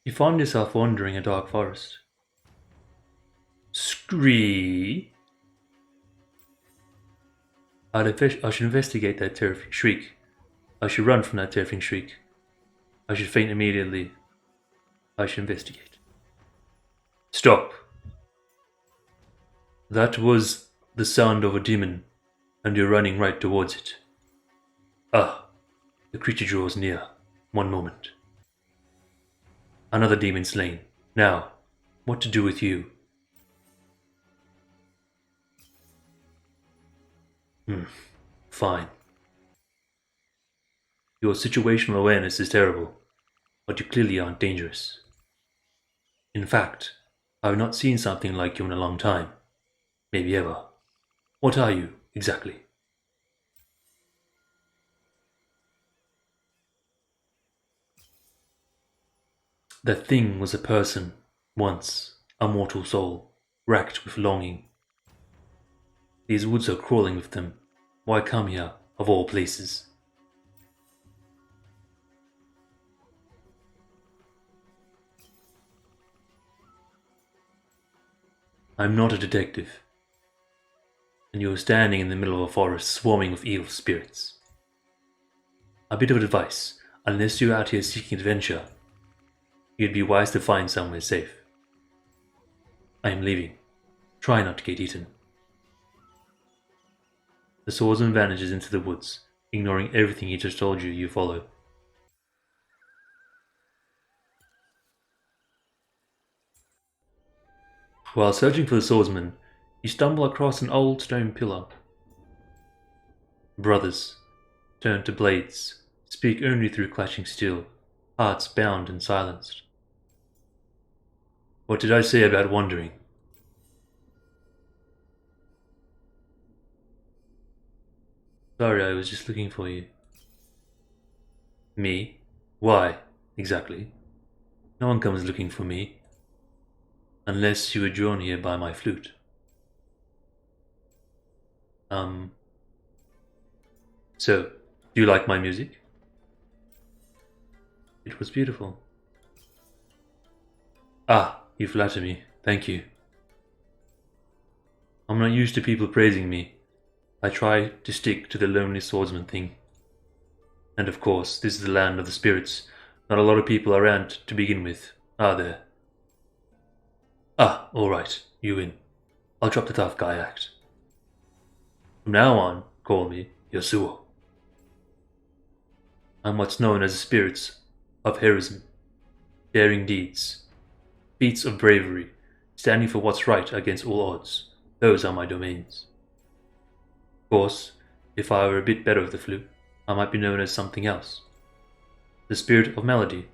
You find yourself wandering a dark forest. Scree! I should investigate that terrifying shriek. I should run from that terrifying shriek. I should faint immediately. I should investigate. Stop! That was the sound of a demon, and you're running right towards it. Ah, the creature draws near. One moment. Another demon slain. Now, what to do with you? Fine. Your situational awareness is terrible, but you clearly aren't dangerous. In fact, I've not seen something like you in a long time. Maybe ever. What are you, exactly? That thing was a person, once, a mortal soul, racked with longing. These woods are crawling with them. Why come here, of all places? I'm not a detective, and you're standing in the middle of a forest swarming with evil spirits. A bit of advice, unless you're out here seeking adventure, you'd be wise to find somewhere safe. I am leaving. Try not to get eaten. The swordsman vanishes into the woods, ignoring everything he just told you follow. While searching for the swordsman, you stumble across an old stone pillar. Brothers, turn to blades, speak only through clashing steel, hearts bound and silenced. What did I say about wandering? Sorry, I was just looking for you. Me? Why, exactly? No one comes looking for me. Unless you were drawn here by my flute. So, do you like my music? It was beautiful. Ah, you flatter me. Thank you. I'm not used to people praising me. I try to stick to the lonely swordsman thing. And of course, this is the land of the spirits. Not a lot of people around to begin with, are there? Ah, alright, you win. I'll drop the tough guy act. From now on, call me Yasuo. I'm what's known as the spirits of heroism, daring deeds, feats of bravery, standing for what's right against all odds. Those are my domains. Of course, if I were a bit better with the flute, I might be known as something else. The spirit of melody.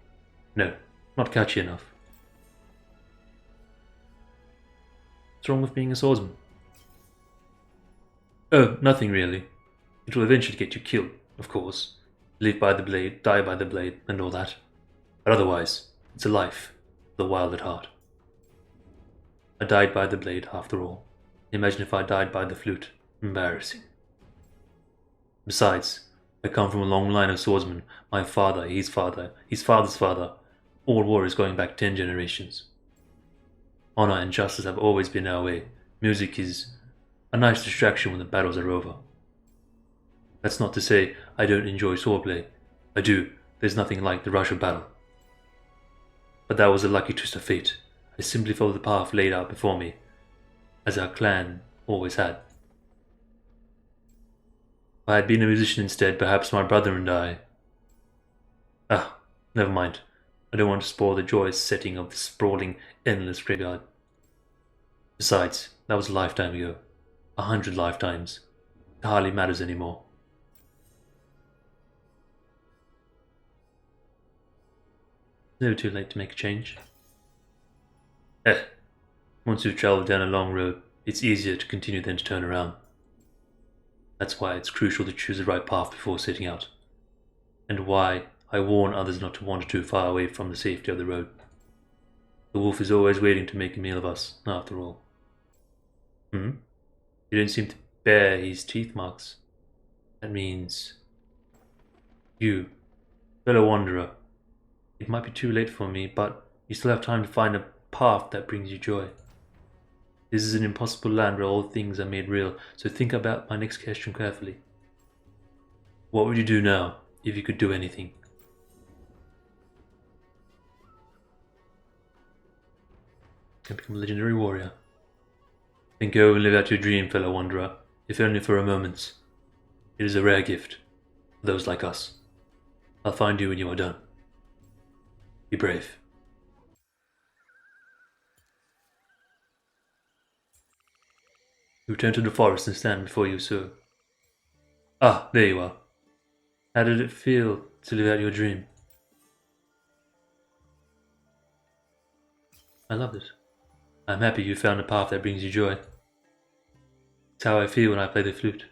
No, not catchy enough. What's wrong with being a swordsman? Oh, nothing really. It will eventually get you killed, of course. Live by the blade, die by the blade, and all that. But otherwise, it's a life, the wild at heart. I died by the blade, after all. Imagine if I died by the flute. Embarrassing. Besides, I come from a long line of swordsmen. My father, his father's father. All warriors going back 10 generations. Honor and justice have always been our way. Music is a nice distraction when the battles are over. That's not to say I don't enjoy swordplay. I do. There's nothing like the rush of battle. But that was a lucky twist of fate. I simply followed the path laid out before me, as our clan always had. If I had been a musician instead, perhaps my brother and I... Ah, never mind. I don't want to spoil the joyous setting of this sprawling, endless graveyard. Besides, that was a lifetime ago. 100 lifetimes. It hardly matters anymore. It's never too late to make a change. Once you've travelled down a long road, it's easier to continue than to turn around. That's why it's crucial to choose the right path before setting out. And why I warn others not to wander too far away from the safety of the road. The wolf is always waiting to make a meal of us, after all. You don't seem to bear his teeth marks. That means... You, fellow wanderer. It might be too late for me, but You still have time to find a path that brings you joy. This is an impossible land where all things are made real, so think about my next question carefully. What would you do now, if you could do anything? And become a legendary warrior. Then go and live out your dream, fellow wanderer, if only for a moment. It is a rare gift, for those like us. I'll find you when you are done. Be brave. You return to the forest and stand before Yasuo. Ah, there you are. How did it feel to live out your dream? I love it. I'm happy you found a path that brings you joy. It's how I feel when I play the flute,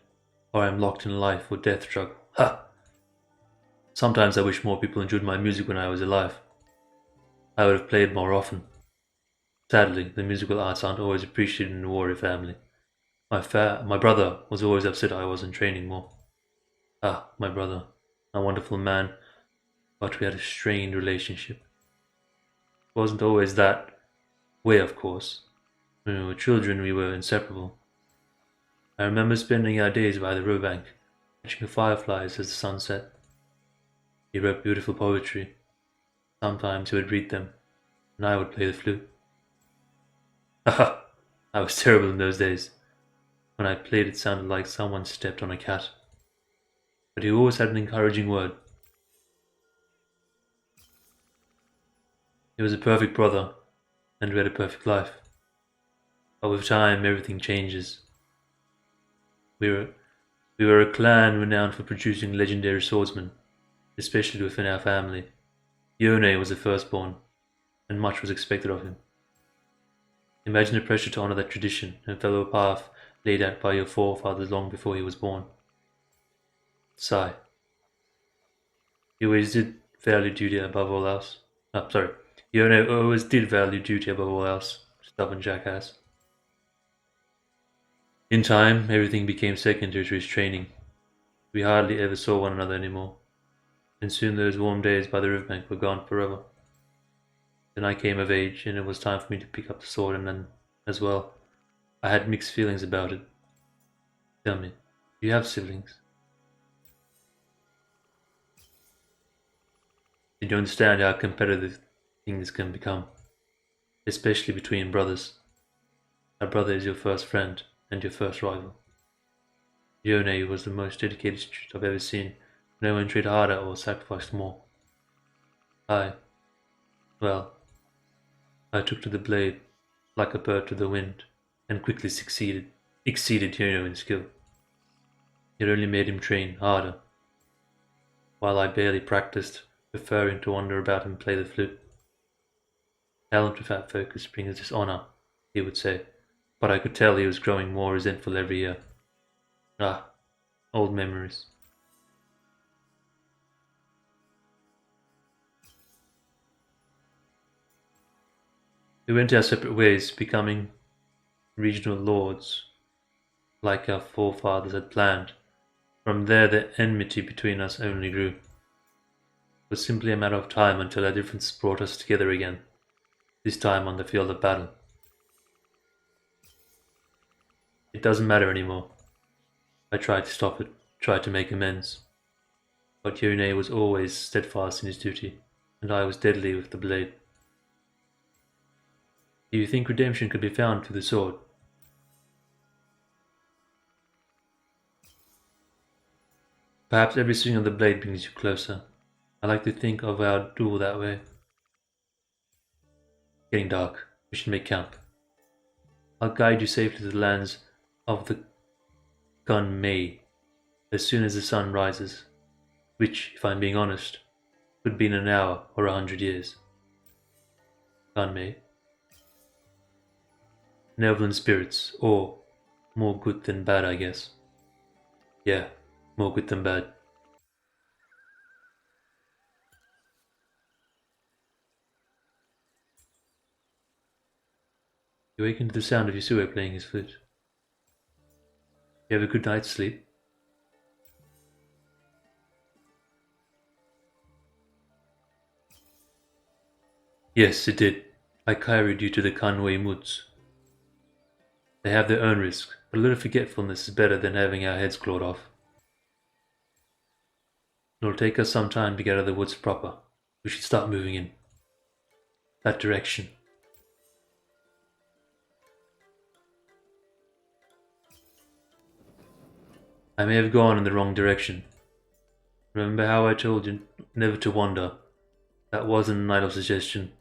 or I'm locked in a life or death struggle. Ha! Sometimes I wish more people enjoyed my music when I was alive. I would have played more often. Sadly, the musical arts aren't always appreciated in the warrior family. My brother was always upset I wasn't training more. Ah, my brother, a wonderful man, but we had a strained relationship. It wasn't always that way, of course. When we were children, we were inseparable. I remember spending our days by the riverbank, catching the fireflies as the sun set. He wrote beautiful poetry. Sometimes he would read them, and I would play the flute. Haha, I was terrible in those days. When I played, it sounded like someone stepped on a cat. But he always had an encouraging word. He was a perfect brother, and we had a perfect life. But with time, everything changes. We were, we were a clan renowned for producing legendary swordsmen, especially within our family. Yone was the firstborn, and much was expected of him. Imagine the pressure to honor that tradition and follow a path laid out by your forefathers long before he was born. Sigh. He always did value duty above all else. Sorry. Yone always did value duty above all else. Stubborn jackass. In time, everything became secondary to his training. We hardly ever saw one another anymore, and soon those warm days by the riverbank were gone forever. Then I came of age, and it was time for me to pick up the sword, and then, as well, I had mixed feelings about it. Tell me, do you have siblings? Did you understand how competitive things can become, especially between brothers? A brother is your first friend and your first rival. Yone was the most dedicated student I've ever seen. No one tried harder or sacrificed more. I, well, I took to the blade like a bird to the wind, and quickly exceeded Yone in skill. It only made him train harder, while I barely practiced, preferring to wander about and play the flute. Talent without focus brings dishonor, he would say, but I could tell he was growing more resentful every year. Ah, old memories. We went our separate ways, becoming regional lords, like our forefathers had planned. From there, the enmity between us only grew. It was simply a matter of time until our differences brought us together again, this time on the field of battle. It doesn't matter anymore. I tried to stop it, tried to make amends. But Yone was always steadfast in his duty, and I was deadly with the blade. Do you think redemption could be found through the sword? Perhaps every swing of the blade brings you closer. I like to think of our duel that way. Getting dark. We should make camp. I'll guide you safely to the lands of the Gun Mei as soon as the sun rises, which, if I'm being honest, could be in an hour or 100 years. Gun Mei. Benevolent spirits, or more good than bad, I guess. Yeah, more good than bad. You awaken to the sound of Yasuo playing his flute. You have a good night's sleep. Yes, it did. I carried you to the Kanwei Moods. They have their own risks, but a little forgetfulness is better than having our heads clawed off. It'll take us some time to get out of the woods proper. We should start moving in that direction. I may have gone in the wrong direction. Remember how I told you never to wander? That wasn't an idle suggestion.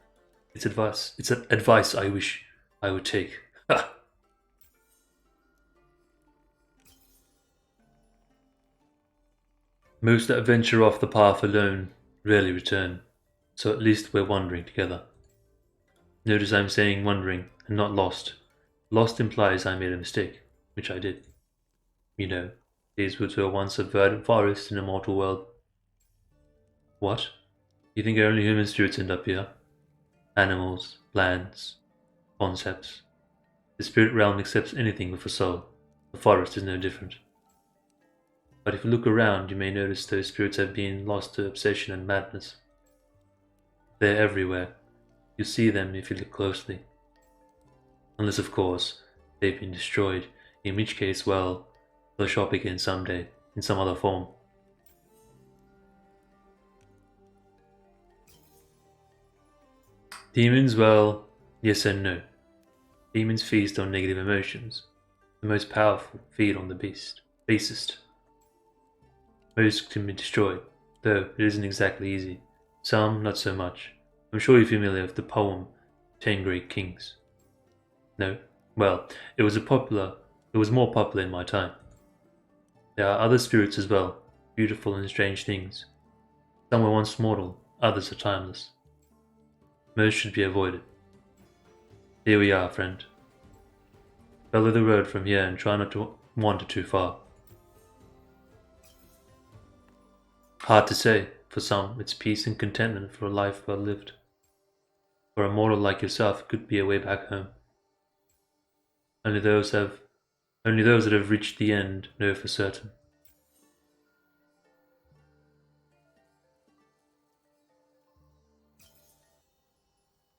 It's advice. It's advice I wish I would take. Ha! Most that venture off the path alone rarely return, so at least we're wandering together. Notice I'm saying wandering and not lost. Lost implies I made a mistake, which I did. You know, these woods were once a verdant forest in a mortal world. What? You think only human spirits end up here? Animals, plants, concepts. The spirit realm accepts anything with a soul. The forest is no different. But if you look around, you may notice those spirits have been lost to obsession and madness. They're everywhere. You see them if you look closely. Unless, of course, they've been destroyed, in which case, well, they'll show up again someday, in some other form. Demons, well, yes and no. Demons feast on negative emotions. The most powerful feed on the basest. Most can be destroyed, though it isn't exactly easy. Some, not so much. I'm sure you're familiar with the poem Ten Great Kings. No? Well, it was more popular in my time. There are other spirits as well, beautiful and strange things. Some were once mortal, others are timeless. Most should be avoided. Here we are, friend. Follow the road from here and try not to wander too far. Hard to say. For some, it's peace and contentment for a life well lived. For a mortal like yourself, it could be a way back home. Only those that have reached the end know for certain.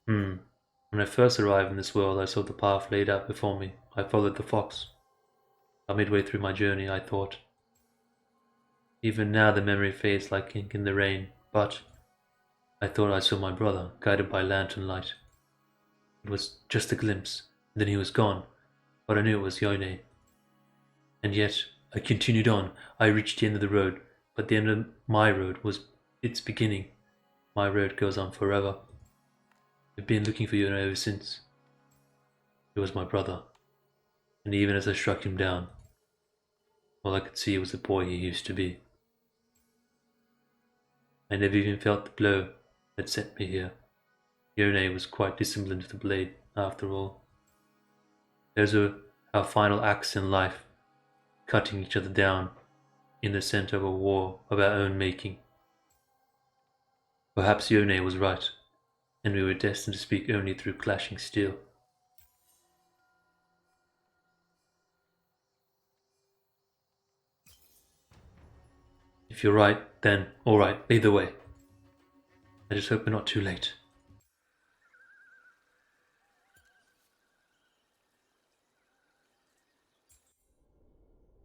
When I first arrived in this world, I saw the path laid out before me. I followed the fox. About midway through my journey, I thought, even now the memory fades like ink in the rain, but I thought I saw my brother, guided by lantern light. It was just a glimpse, and then he was gone, but I knew it was Yone. And yet, I continued on. I reached the end of the road, but the end of my road was its beginning. My road goes on forever. I've been looking for Yone ever since. He was my brother, and even as I struck him down, all I could see was the boy he used to be. I never even felt the blow that sent me here. Yone was quite disciplined with the blade, after all. Those were our final acts in life, cutting each other down in the center of a war of our own making. Perhaps Yone was right, and we were destined to speak only through clashing steel. If you're right, then all right, either way. I just hope we're not too late.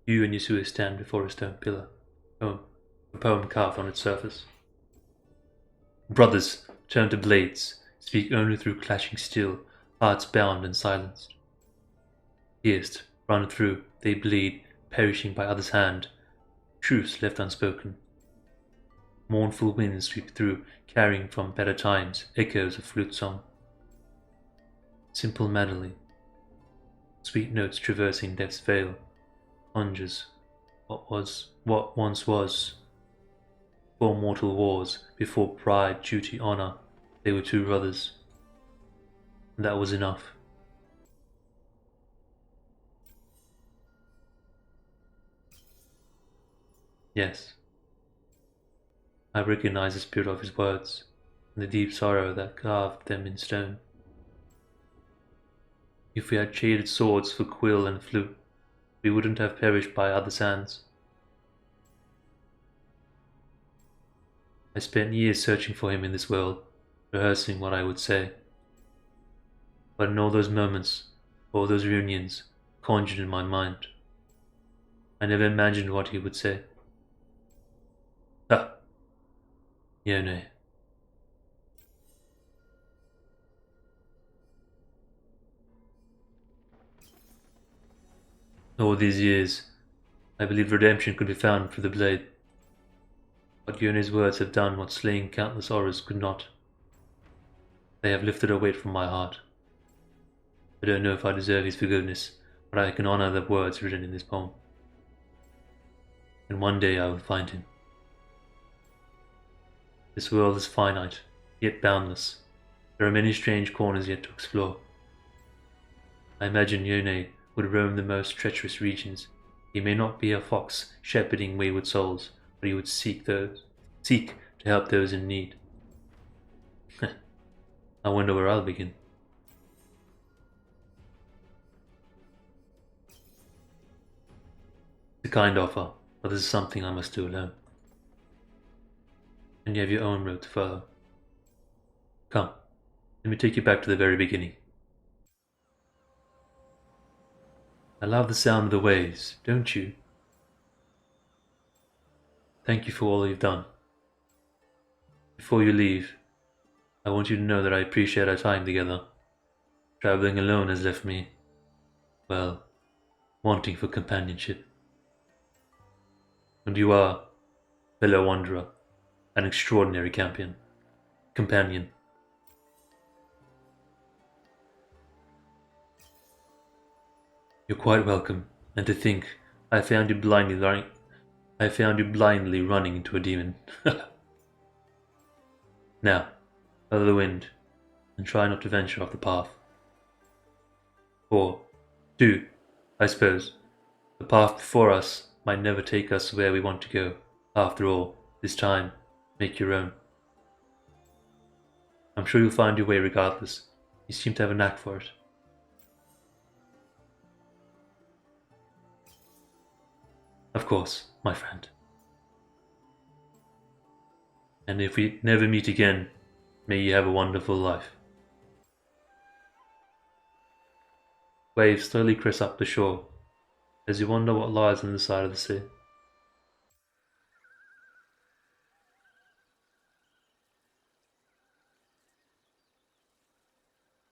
You and Yasuo stand before a stone pillar. Oh, a poem carved on its surface. Brothers, turn to blades, speak only through clashing steel, hearts bound and silenced. Pierced, run through, they bleed, perishing by others' hand, truths left unspoken. Mournful winds sweep through, carrying from better times echoes of flute song. Simple melody, sweet notes traversing death's veil, conjures what once was. Before mortal wars, before pride, duty, honor, they were two brothers. And that was enough. Yes, I recognize the spirit of his words, and the deep sorrow that carved them in stone. If we had traded swords for quill and flute, we wouldn't have perished by others' hands. I spent years searching for him in this world, rehearsing what I would say. But in all those moments, all those reunions, conjured in my mind, I never imagined what he would say. Ah, Yone. All these years, I believed redemption could be found through the blade. But Yone's words have done what slaying countless horrors could not. They have lifted a weight from my heart. I don't know if I deserve his forgiveness, but I can honor the words written in this poem. And one day I will find him. This world is finite, yet boundless. There are many strange corners yet to explore. I imagine Yone would roam the most treacherous regions. He may not be a fox shepherding wayward souls, but he would seek to help those in need. I wonder where I'll begin. It's a kind offer, but this is something I must do alone. And you have your own road to follow. Come, let me take you back to the very beginning. I love the sound of the waves, don't you? Thank you for all you've done. Before you leave, I want you to know that I appreciate our time together. Traveling alone has left me, well, wanting for companionship. And you are, fellow wanderer, an extraordinary companion. You're quite welcome, and to think I found you blindly running into a demon. Now, follow the wind, and try not to venture off the path. Or, do, I suppose, the path before us might never take us where we want to go. After all, this time, make your own. I'm sure you'll find your way regardless. You seem to have a knack for it. Of course, my friend. And if we never meet again, may you have a wonderful life. Waves slowly crest up the shore as you wonder what lies on the side of the sea.